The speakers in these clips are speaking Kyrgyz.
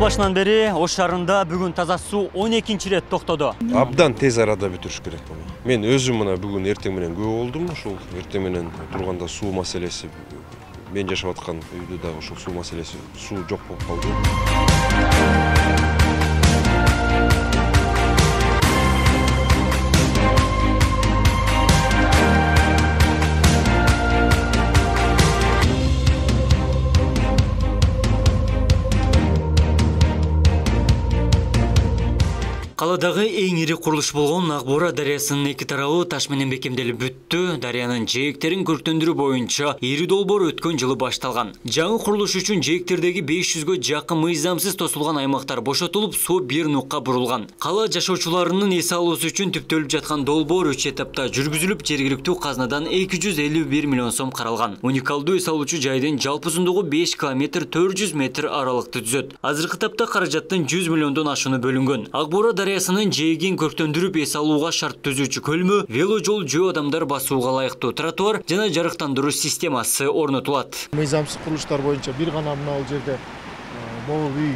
башынан бери Ош шаарында бүгүн таза суу 12-чи рет токтоду. Абдан тез арада бүтүрүш керек буну. Мен өзүм мына бүгүн эртең менен күбө болдум. Ушул эртең менен турганда суу маселеси, мен жашап аткан үйдө дагы ушул суу маселеси, суу жок болуп калды. Каладагы эң ири курулуш болгон Акбора дарыясынын эки тарабы таш менен бекемделип бүттү. Дарыянын жээктерин көрктөндүрүү боюнча ири долбоор өткөн жылы башталган. Жаңы курулуш үчүн жээктердеги 500гө жакын мыйзамсыз тосулган аймактар бошотулуп, суу бир нукка бурулган. Кала жашоочуларынын эс алуусу үчүн түптөлүп жаткан долбоор 3 этапта жүргүзүлүп, жергиликтүү казнадан 251 миллион сом каралган. Уникалдуу эс алуучу жайдын жалпы узундугу 5 км 400 метр аралыкты түзөт. Азыркы тапта каражаттын 100 миллиондон ашууну бөлүнгөн. Акбора дарыясынын жээгин көрктөндүрүп эс алууга шарт түзүүчү көлмө, веложол жөө адамдар басууга ылайыктуу тротуар жана жарыктандыруу системасы орнотулат. Мыйзамсыз курулуштар боюнча бир гана мына бул жерде могу үй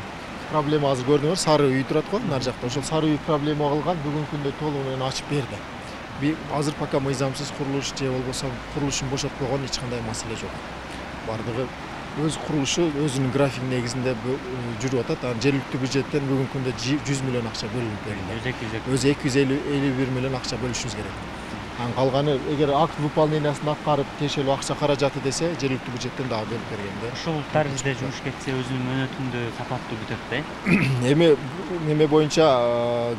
проблема азыр көрдүңөр, сары үй турат го, нар жакта. Ошол сары үй проблема кылган, бүгүнкү күндө толугу менен ачып берди. Азыр пока мыйзамсыз курулуш же болбосо курулушун бошотпогон эч кандай маселе жок. Бардыгы өз курулушу өзүнүн график негизинде жүрүп атат. Жергиликтүү бюджеттен бүгүнкү күндө 100 миллион акча бөлүнүп берилди. Өзү 251 миллион акча бөлүшүбүз керек. Калганы эгер акт выполнениясын аткарып тиешелүү акча каражаты десе, жергиликтүү бюджеттен дагы бөлүп бергенде. Ушул тарзде жумуш кетсе өзүнүн мөөнөтүндө сапаттуу бүтөт да. Эме боюнча,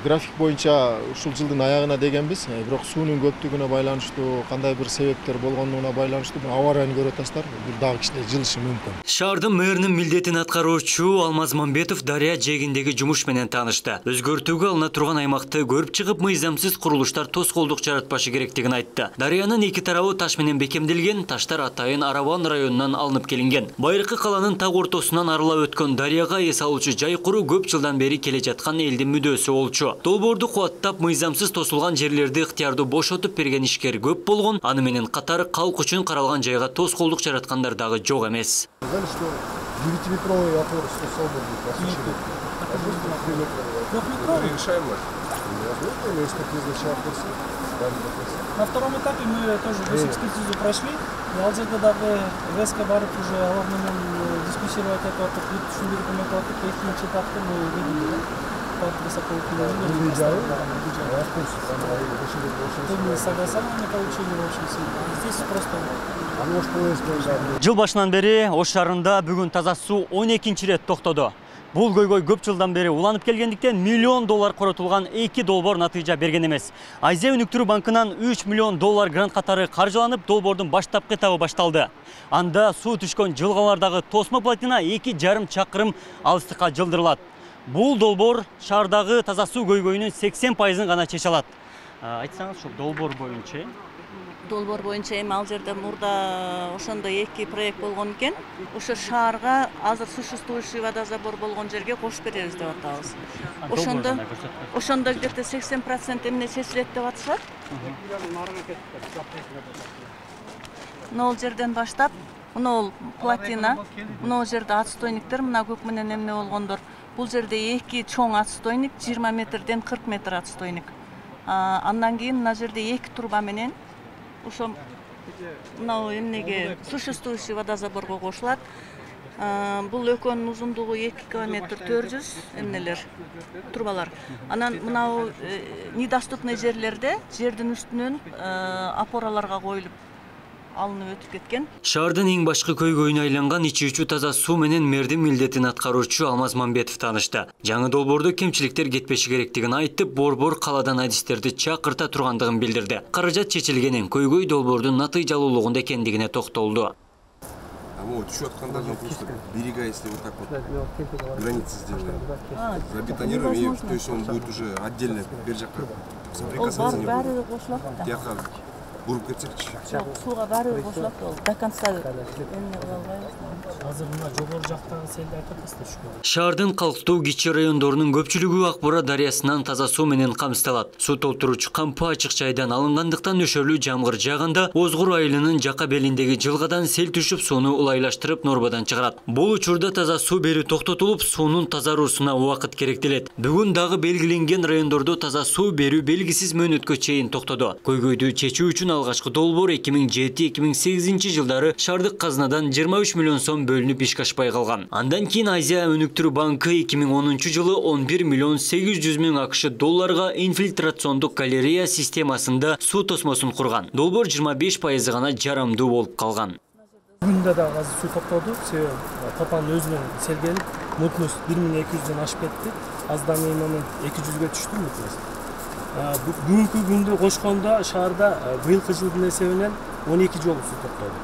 график боюнча ушул жылдын аягына дегенбиз, бирок суунун көптүгүнө байланыштуу, кандай бир себептер болгонуна байланыштуу аба ырайын көрүп атасыздар, бир дагы кичине жылышы мүмкүн. Шаардын мэринин милдетин аткаруучу Алмаз Мамбетов дарыя жээгиндеги жумуш менен таанышты. Өзгөртүүгө алына турган аймакты көрүп чыгып, мыйзамсыз курулуштар тоскоолдук жаратпашы керектигин айтты. Дарыянын эки тарабы таш менен бекемделген, таштар атайын Араван районунан алынып келинген. Байыркы каланын так ортосунан арылап өткөн дарыяга эс алуучу жай куруу көп жылдан бери келе жаткан элдин мүдөөсү болчу. Долбоорду кубаттап, мыйзамсыз тосулган жерлерди ыктыярдуу бошотуп берген ишкер көп болгон, аны менен катары калк үчүн каралган жайга тоскоолдук жараткандар дагы жок эмес. Что 9-метровый отвор 100 свободный посещение. Решаемо. На втором этапе мы тоже весь экспертизу прошли. Алжирда дагы ВСК барып уже алар менен дискуссировать этип атып, түшүндүрүп эметип атып, экинчи этапты мы видели. Согласование получили, в общем, здесь просто. Жыл башынан бери Ош шаарында бүгүн таза суу 12-чи рет токтоду. Бул көйгөй көп жылдан бери уланып келгендиктен $1 миллион коротулган 2 долбоор натыйжа берген эмес. Азия өнүктүрүү банкынан $3 миллион грант катары каржыланып, долбоордун баштапкы этабы башталды. Анда суу түшкөн жылгалардагы тосмо плотина 2,5 чакырым алыстыкка жылдырылат. Бул долбоор шаардагы таза суу көйгөйүнүн 80%-ын гана чече алат. Айтсаңыз, ушул долбоор боюнча Долбоор боюнча эми ал жерде мурда ошондой эки проект болгон экен. Ошо шаарга азыр существующий водозабор болгон жерге кошуп беребиз деп атабыз. Ошондо где-то 80% эмне чечилет деп атышат. Нол жерден баштап, мына плотина, мына жерде отстойниктер, мына көк менен эмне болгондор. Бул жерде эки чоң отстойник, 20 метрден 40 метр отстойник. Андан кийин мына жерде эки труба менен ошо мына эмнеге существующий водозаборго кошулат. Бул экөөнүн узундугу 2 км 400 эмнелер, трубалар. Анан мына недоступный жерлерде жердин үстүнөн опораларга коюлуп алынып өтүп кеткен. Шаардын эң башкы көйгөйүнө айланган ичүүчү таза суу менен мэрдин милдетин аткаруучу Алмаз Мамбетов таанышты. Жаңы долбоордо кемчиликтер кетпеши керектигин айтып, борбор каладан адистерди чакырта тургандыгын билдирди. Каражат чечилгенин, көйгөй долбоордун натыйжалуулугунда экендигине токтолду. Түшүп аткандардын просто берега, если вот так вот границы сделаем, забетонируем, то есть он будет уже отдельно бер жакка соприкасаться не будет. буруп кетсекчи. Сууга баары кошулат ол. До конца эмне кыла албайбыз. Азыр мына жогору жактагы селди айтып атасыздар шүкүр. Шаардын калктуу кичи райондорунун көпчүлүгү Акбора дарыясынан таза суу менен камсыздалат. Суу толтуруучу кампы ачык жайдан алынгандыктан нөшөлүү жамгыр жааганда Озгур айылынын жака белиндеги жылгадан сел түшүп сууну улайлаштырып норбадан чыгарат. Бул учурда таза суу берүү токтотулуп, суунун тазаруусуна убакыт керектелет. Бүгүн дагы белгиленген райондордо таза суу берүү белгисиз мөөнөткө чейин токтоду. Көйгөйдү чечүү үчүн алгачкы долбоор 2007-2008 жылдары шаардык казынадан 23 миллион сом бөлүнүп ишке ашпай калган. Андан кийин Азия өнүктүрүү банкы 2010 жылы 11 миллион 800 миң АКШ долларга инфильтрациондук галерея системасында суу тосмосун курган. Долбоор 25% гана жарамдуу болуп калган. Бүгүндө дагы азыр суу токтоду. Себеби Топанын өзүнөн селгенип, мутность 1200дөн ашып кетти. Аздан кийин анан 200ге түштү мутность. Бүгүнкү күндө кошкондо шаарда быйылкы жылдын эсебинен 12 жолу суу токтоду.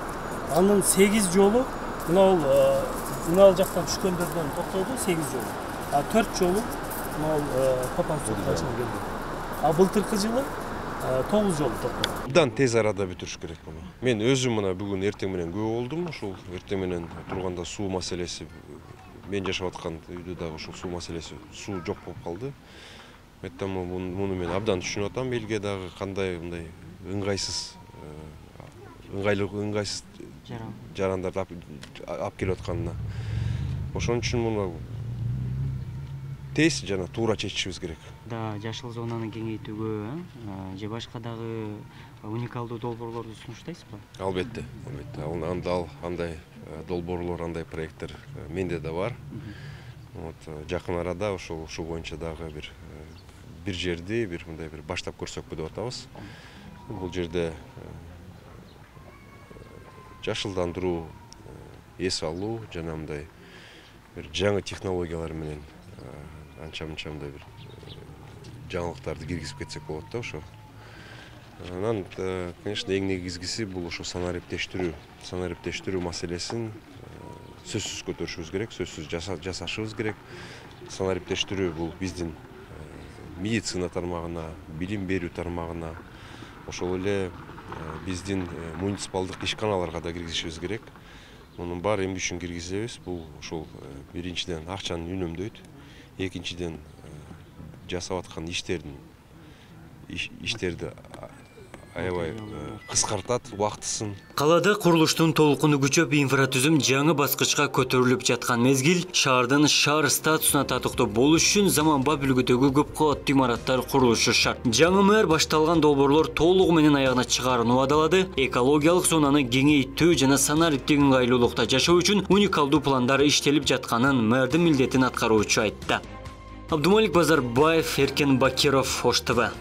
Анын 8 жолу мына жактан түшкөндөрдөн токтоду 8 жолу. 4 жолу Топан суу кайчынан келди. Былтыркы жылы 9 жолу токтоду. Абдан тез арада бүтүрүш керек буну. Мен өзүм мына бүгүн эртең менен күбө болдум. Ушул эртең менен турганда суу маселеси, мен жашап аткан үйдө дагы ушул суу маселеси, суу жок болуп калды. Поэтому муну мен абдан түшүнүп атам. Элге дагы кандай мындай ыңгайсыз жарандарды алып келип атканына. Ошон үчүн муну тез жана туура чечишибиз керек. Да, жашыл зонаны кеңейтүүгө же башка дагы уникалдуу долбоорлорду сунуштайсызбы? Албетте, албетте. Андай долбоорлор, андай проекттер менде да бар. Жакын арада ошол боюнча дагы бир жерди мындай бир баштап көрсөкпү деп атабыз. Бул жерде жашылдандыруу, эс алуу жана мындай бир жаңы технологиялар менен анча-мынча мындай бир жаңылыктарды киргизип кетсек болот да ошо. Анан, конечно, эң негизгиси бул ошо санариптештирүү маселесин сөзсүз көтөрүшүбүз керек, сөзсүз жасашыбыз керек. Санариптештирүү бул биздин медицина тармагына, билим берүү тармагына, ошол эле биздин муниципалдык ишканаларга да киргизишибиз керек. Мунун баары эмне үчүн киргизебиз? Бул ошол биринчиден акчаны үнөмдөйт, экинчиден жасап аткан иштерди аябай кыскартат убактысын. Калада курулуштун толкуну күчөп, инфратүзүм жаңы баскычка көтөрүлүп жаткан мезгил, шаардын шаар статусуна татыктуу болуш үчүн заманбап үлгүдөгү көп кабаттуу имараттар курулушу шарт. Жаңы мэр башталган долбоорлор толугу менен аягына чыгаарын убадалады. Экологиялык зонаны кеңейтүү жана санариптик ыңгайлуулукта жашоо үчүн уникалдуу пландар иштелип жатканын мэрдин милдетин аткаруучу айтты. Абдумалик Базарбаев, Эркен Бакиров, Ош ТВ.